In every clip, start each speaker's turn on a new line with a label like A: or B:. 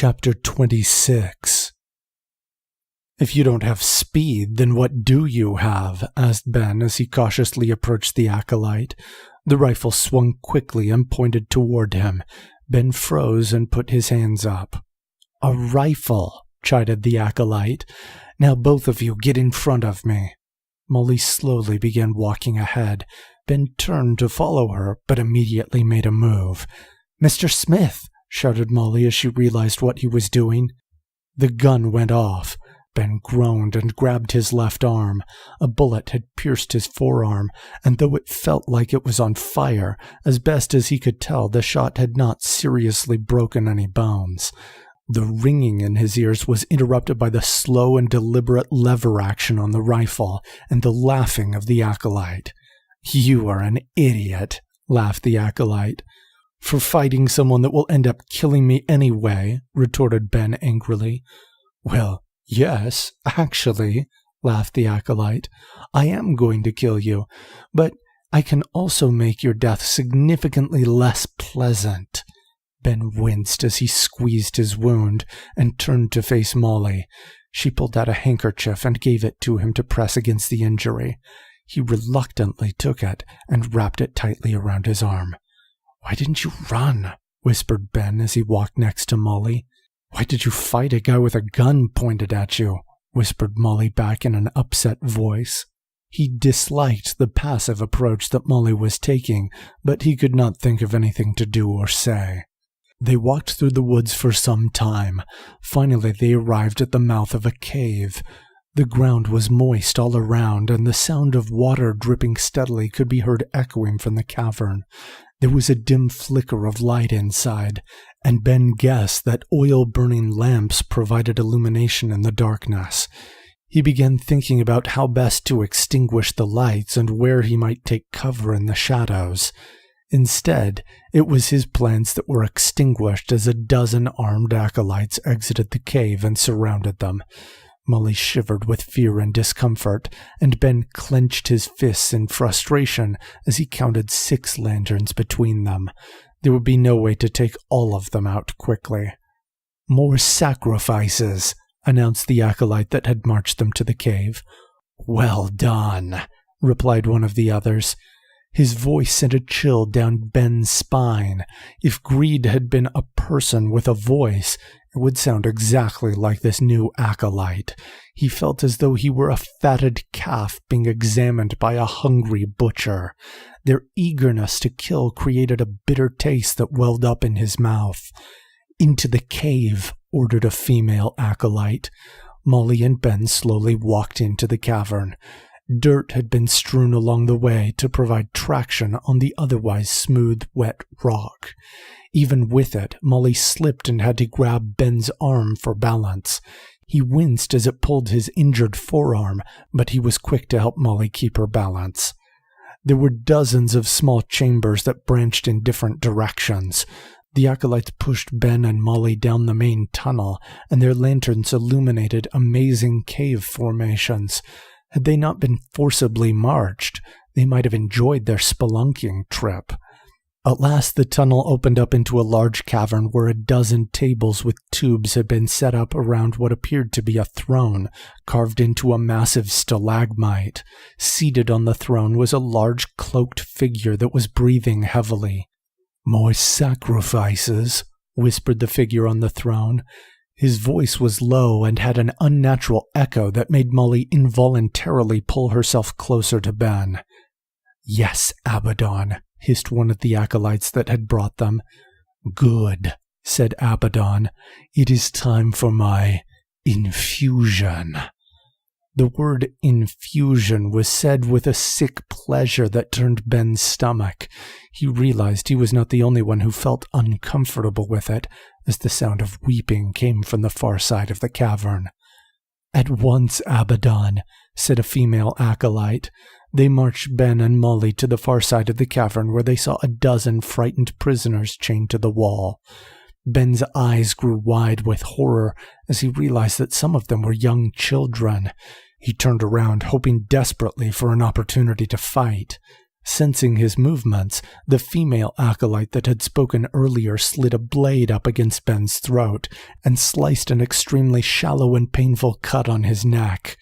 A: Chapter 26. "If you don't have speed, then what do you have?" asked Ben as he cautiously approached the acolyte. The rifle swung quickly and pointed toward him. Ben froze and put his hands up. "A rifle," chided the acolyte. "Now both of you get in front of me." Molly slowly began walking ahead. Ben turned to follow her, but immediately made a move. "Mr. Smith!" shouted Molly as she realized what he was doing. The gun went off. Ben groaned and grabbed his left arm. A bullet had pierced his forearm, and though it felt like it was on fire, as best as he could tell, the shot had not seriously broken any bones. The ringing in his ears was interrupted by the slow and deliberate lever action on the rifle, and the laughing of the acolyte. "You are an idiot," laughed the acolyte. "For fighting someone that will end up killing me anyway," retorted Ben angrily. "Well, yes, actually," laughed the acolyte. "I am going to kill you, but I can also make your death significantly less pleasant." Ben winced as he squeezed his wound and turned to face Molly. She pulled out a handkerchief and gave it to him to press against the injury. He reluctantly took it and wrapped it tightly around his arm. "Why didn't you run?" whispered Ben as he walked next to Molly. "Why did you fight a guy with a gun pointed at you?" whispered Molly back in an upset voice. He disliked the passive approach that Molly was taking, but he could not think of anything to do or say. They walked through the woods for some time. Finally, they arrived at the mouth of a cave. The ground was moist all around, and the sound of water dripping steadily could be heard echoing from the cavern. There was a dim flicker of light inside, and Ben guessed that oil-burning lamps provided illumination in the darkness. He began thinking about how best to extinguish the lights and where he might take cover in the shadows. Instead, it was his plans that were extinguished as a dozen armed acolytes exited the cave and surrounded them. Molly shivered with fear and discomfort, and Ben clenched his fists in frustration as he counted 6 lanterns between them. There would be no way to take all of them out quickly. "More sacrifices," announced the acolyte that had marched them to the cave. "Well done," replied one of the others. His voice sent a chill down Ben's spine. If greed had been a person with a voice, it would sound exactly like this new acolyte. He felt as though he were a fatted calf being examined by a hungry butcher. Their eagerness to kill created a bitter taste that welled up in his mouth. "Into the cave," ordered a female acolyte. Molly and Ben slowly walked into the cavern. Dirt had been strewn along the way to provide traction on the otherwise smooth, wet rock. Even with it, Molly slipped and had to grab Ben's arm for balance. He winced as it pulled his injured forearm, but he was quick to help Molly keep her balance. There were dozens of small chambers that branched in different directions. The acolytes pushed Ben and Molly down the main tunnel, and their lanterns illuminated amazing cave formations. Had they not been forcibly marched, they might have enjoyed their spelunking trip. At last the tunnel opened up into a large cavern where a dozen tables with tubes had been set up around what appeared to be a throne, carved into a massive stalagmite. Seated on the throne was a large cloaked figure that was breathing heavily. "More sacrifices," whispered the figure on the throne. His voice was low and had an unnatural echo that made Molly involuntarily pull herself closer to Ben. "Yes, Abaddon," hissed one of the acolytes that had brought them. "Good," said Abaddon. "It is time for my infusion." The word infusion was said with a sick pleasure that turned Ben's stomach. He realized he was not the only one who felt uncomfortable with it, as the sound of weeping came from the far side of the cavern. "At once, Abaddon," said a female acolyte. They marched Ben and Molly to the far side of the cavern where they saw a dozen frightened prisoners chained to the wall. Ben's eyes grew wide with horror as he realized that some of them were young children. He turned around, hoping desperately for an opportunity to fight. Sensing his movements, the female acolyte that had spoken earlier slid a blade up against Ben's throat and sliced an extremely shallow and painful cut on his neck.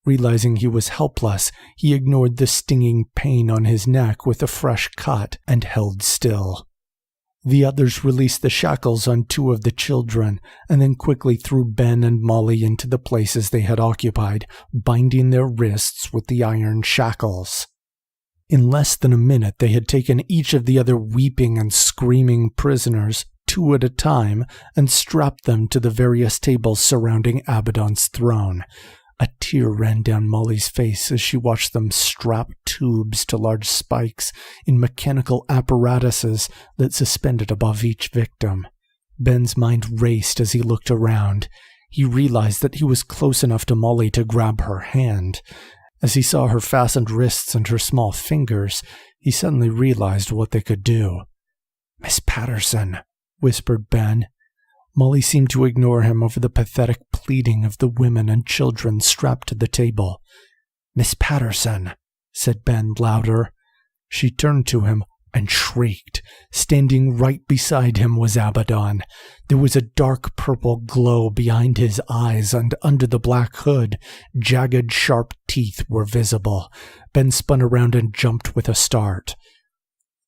A: Realizing he was helpless, he ignored the stinging pain on his neck with a fresh cut and held still. The others released the shackles on 2 of the children and then quickly threw Ben and Molly into the places they had occupied, binding their wrists with the iron shackles. In less than a minute, they had taken each of the other weeping and screaming prisoners, 2 at a time, and strapped them to the various tables surrounding Abaddon's throne. A tear ran down Molly's face as she watched them strap tubes to large spikes in mechanical apparatuses that suspended above each victim. Ben's mind raced as he looked around. He realized that he was close enough to Molly to grab her hand. As he saw her fastened wrists and her small fingers, he suddenly realized what they could do. "Miss Patterson," whispered Ben. Molly seemed to ignore him over the pathetic pleading of the women and children strapped to the table. "Miss Patterson," said Ben louder. She turned to him and shrieked. Standing right beside him was Abaddon. There was a dark purple glow behind his eyes, and under the black hood, jagged, sharp teeth were visible. Ben spun around and jumped with a start.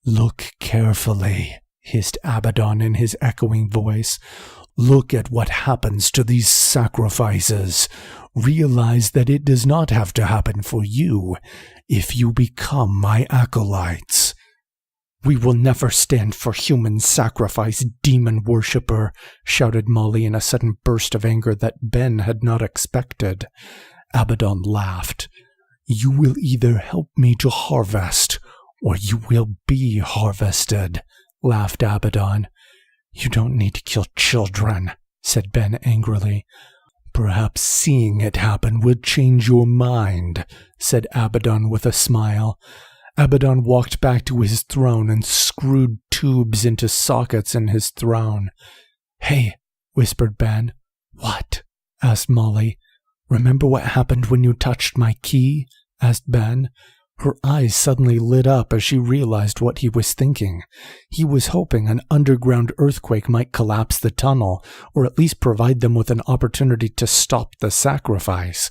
A: "Look carefully," hissed Abaddon in his echoing voice. "Look at what happens to these sacrifices. Realize that it does not have to happen for you if you become my acolytes." "We will never stand for human sacrifice, demon worshipper," shouted Molly in a sudden burst of anger that Ben had not expected. Abaddon laughed. "You will either help me to harvest, or you will be harvested," laughed Abaddon. "You don't need to kill children," said Ben angrily. "Perhaps seeing it happen will change your mind," said Abaddon with a smile. Abaddon walked back to his throne and screwed tubes into sockets in his throne. "Hey," whispered Ben. "What?" asked Molly. "Remember what happened when you touched my key?" asked Ben. Her eyes suddenly lit up as she realized what he was thinking. He was hoping an underground earthquake might collapse the tunnel, or at least provide them with an opportunity to stop the sacrifice.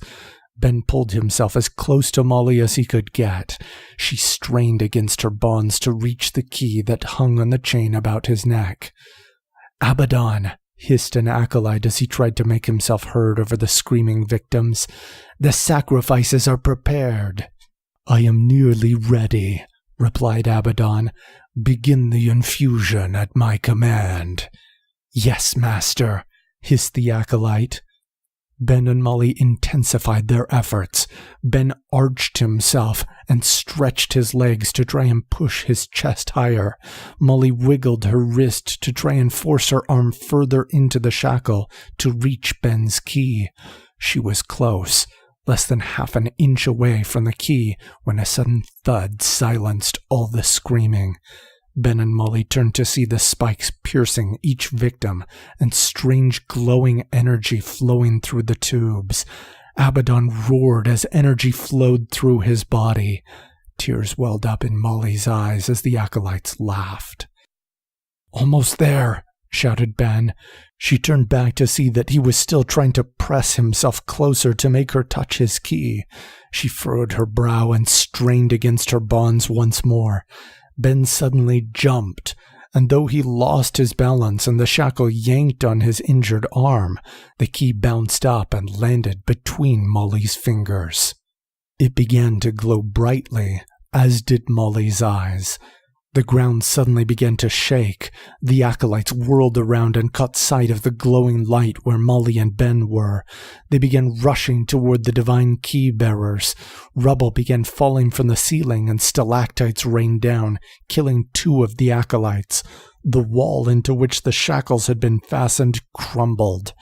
A: Ben pulled himself as close to Molly as he could get. She strained against her bonds to reach the key that hung on the chain about his neck. "Abaddon," hissed an acolyte as he tried to make himself heard over the screaming victims. "The sacrifices are prepared." "I am nearly ready," replied Abaddon. "Begin the infusion at my command." "Yes, master," hissed the acolyte. Ben and Molly intensified their efforts. Ben arched himself and stretched his legs to try and push his chest higher. Molly wiggled her wrist to try and force her arm further into the shackle to reach Ben's key. She was close, less than half an inch away from the key, when a sudden thud silenced all the screaming. Ben and Molly turned to see the spikes piercing each victim and strange glowing energy flowing through the tubes. Abaddon roared as energy flowed through his body. Tears welled up in Molly's eyes as the acolytes laughed. "Almost there," shouted Ben. She turned back to see that he was still trying to press himself closer to make her touch his key. She furrowed her brow and strained against her bonds once more. Ben suddenly jumped, and though he lost his balance and the shackle yanked on his injured arm, the key bounced up and landed between Molly's fingers. It began to glow brightly, as did Molly's eyes. The ground suddenly began to shake. The acolytes whirled around and caught sight of the glowing light where Molly and Ben were. They began rushing toward the divine key bearers. Rubble began falling from the ceiling and stalactites rained down, killing 2 of the acolytes. The wall into which the shackles had been fastened crumbled.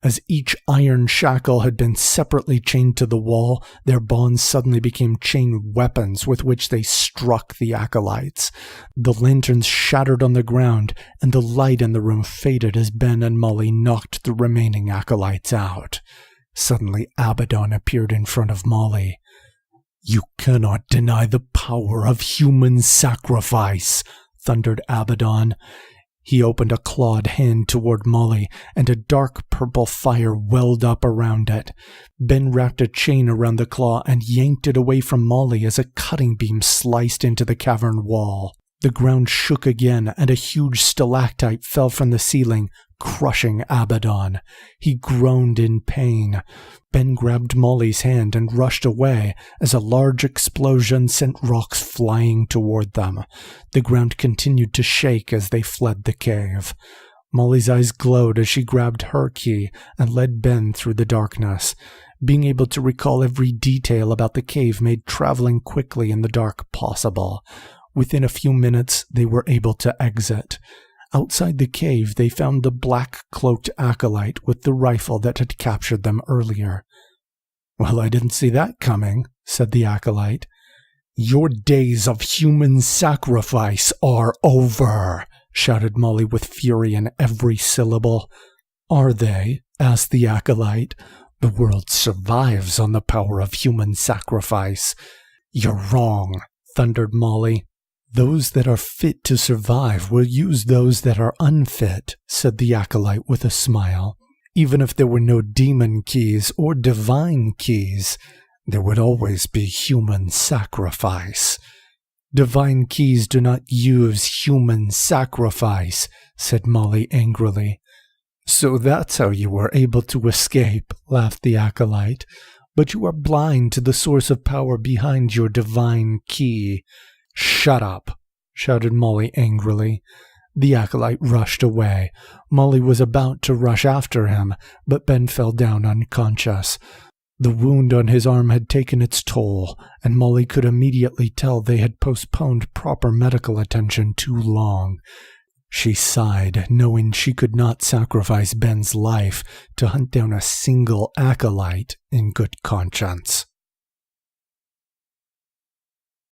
A: As each iron shackle had been separately chained to the wall, their bonds suddenly became chain weapons with which they struck the acolytes. The lanterns shattered on the ground, and the light in the room faded as Ben and Molly knocked the remaining acolytes out. Suddenly Abaddon appeared in front of Molly. You cannot deny the power of human sacrifice, thundered Abaddon. He opened a clawed hand toward Molly, and a dark purple fire welled up around it. Ben wrapped a chain around the claw and yanked it away from Molly as a cutting beam sliced into the cavern wall. The ground shook again, and a huge stalactite fell from the ceiling, crushing Abaddon. He groaned in pain. Ben grabbed Molly's hand and rushed away as a large explosion sent rocks flying toward them. The ground continued to shake as they fled the cave. Molly's eyes glowed as she grabbed her key and led Ben through the darkness. Being able to recall every detail about the cave made traveling quickly in the dark possible. Within a few minutes, they were able to exit. Outside the cave, they found the black-cloaked acolyte with the rifle that had captured them earlier. "Well, I didn't see that coming," said the acolyte. "Your days of human sacrifice are over," shouted Molly with fury in every syllable. "Are they?" asked the acolyte. "The world survives on the power of human sacrifice." "You're wrong," thundered Molly. "Those that are fit to survive will use those that are unfit," said the acolyte with a smile. "Even if there were no demon keys or divine keys, there would always be human sacrifice." "Divine keys do not use human sacrifice," said Molly angrily. "So that's how you were able to escape," laughed the acolyte. "But you are blind to the source of power behind your divine key." "Shut up!" shouted Molly angrily. The acolyte rushed away. Molly was about to rush after him, but Ben fell down unconscious. The wound on his arm had taken its toll, and Molly could immediately tell they had postponed proper medical attention too long. She sighed, knowing she could not sacrifice Ben's life to hunt down a single acolyte in good conscience.